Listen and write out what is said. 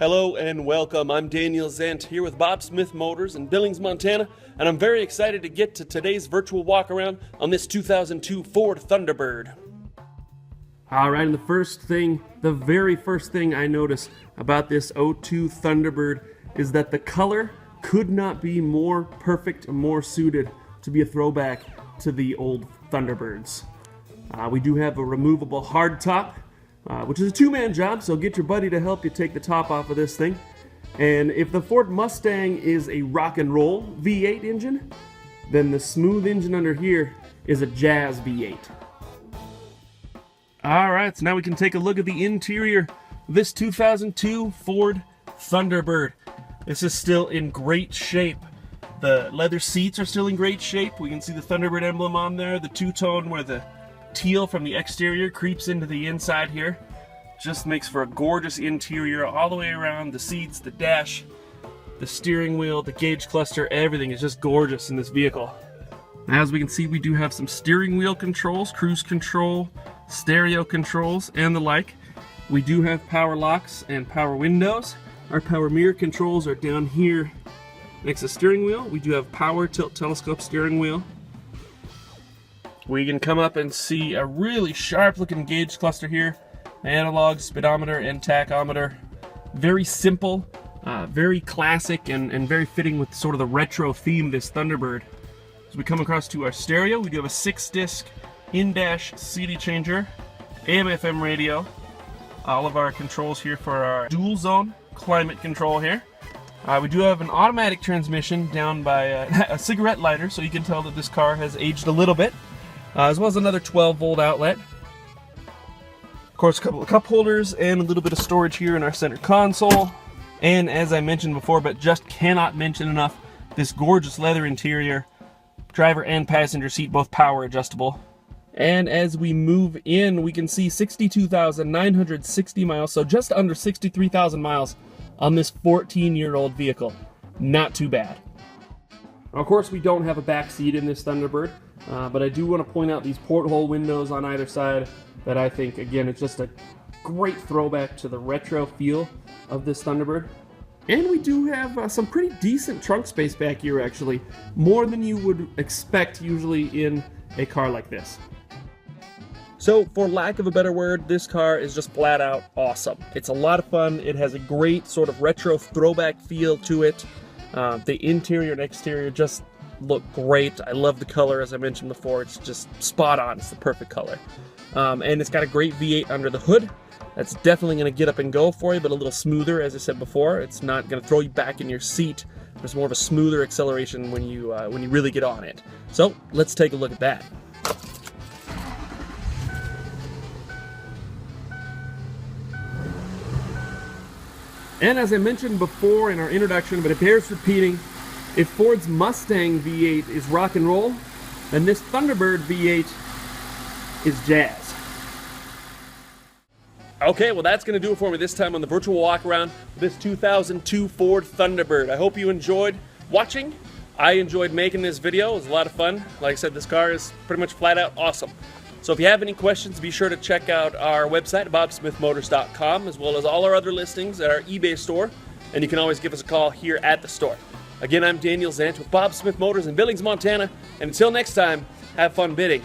Hello and welcome. I'm Daniel Zent here with Bob Smith Motors in Billings, Montana, and I'm very excited to get to today's virtual walk around on this 2002 Ford Thunderbird. Alright, and the very first thing I noticed about this 02 Thunderbird is that the color could not be more perfect and more suited to be a throwback to the old Thunderbirds. We do have a removable hardtop, which is a two-man job, so get your buddy to help you take the top off of this thing. And if the Ford Mustang is a rock and roll V8 engine, then the smooth engine under here is a jazz V8. Alright, so now we can take a look at the interior of this 2002 Ford Thunderbird. This is still in great shape. The leather seats are still in great shape. We can see the Thunderbird emblem on there, the two-tone where the teal from the exterior creeps into the inside here. Just makes for a gorgeous interior all the way around. The seats, the dash, the steering wheel, the gauge cluster, everything is just gorgeous in this vehicle. As we can see, we do have some steering wheel controls, cruise control, stereo controls, and the like. We do have power locks and power windows. Our power mirror controls are down here next to the steering wheel. We do have power tilt telescope steering wheel. We can come up and see a really sharp looking gauge cluster here. Analog, speedometer, and tachometer. Very simple, very classic, and very fitting with sort of the retro theme of this Thunderbird. As we come across to our stereo, we do have a 6-disc in-dash CD changer, AM/FM radio. All of our controls here for our dual zone climate control here. We do have an automatic transmission down by a cigarette lighter, so you can tell that this car has aged a little bit. As well as another 12-volt outlet. Of course, a couple of cup holders and a little bit of storage here in our center console. And as I mentioned before, but just cannot mention enough, this gorgeous leather interior. Driver and passenger seat both power adjustable. And as we move in, we can see 62,960 miles, so just under 63,000 miles on this 14-year-old vehicle. Not too bad. Of course, we don't have a back seat in this Thunderbird, but I do want to point out these porthole windows on either side that I think, again, it's just a great throwback to the retro feel of this Thunderbird. And we do have some pretty decent trunk space back here, actually. More than you would expect usually in a car like this. So, for lack of a better word, this car is just flat out awesome. It's a lot of fun. It has a great sort of retro throwback feel to it. The interior and exterior just look great. I love the color, as I mentioned before. It's just spot on. It's the perfect color. And it's got a great V8 under the hood. That's definitely going to get up and go for you, but a little smoother, as I said before. It's not going to throw you back in your seat. There's more of a smoother acceleration when you really get on it. So let's take a look at that. And as I mentioned before in our introduction, but it bears repeating, if Ford's Mustang V8 is rock and roll, then this Thunderbird V8 is jazz. Okay, well that's going to do it for me this time on the virtual walk around this 2002 Ford Thunderbird. I hope you enjoyed watching. I enjoyed making this video. It was a lot of fun. Like I said, this car is pretty much flat out awesome. So if you have any questions, be sure to check out our website at bobsmithmotors.com, as well as all our other listings at our eBay store, and you can always give us a call here at the store. Again, I'm Daniel Zant with Bob Smith Motors in Billings, Montana, and until next time, have fun bidding.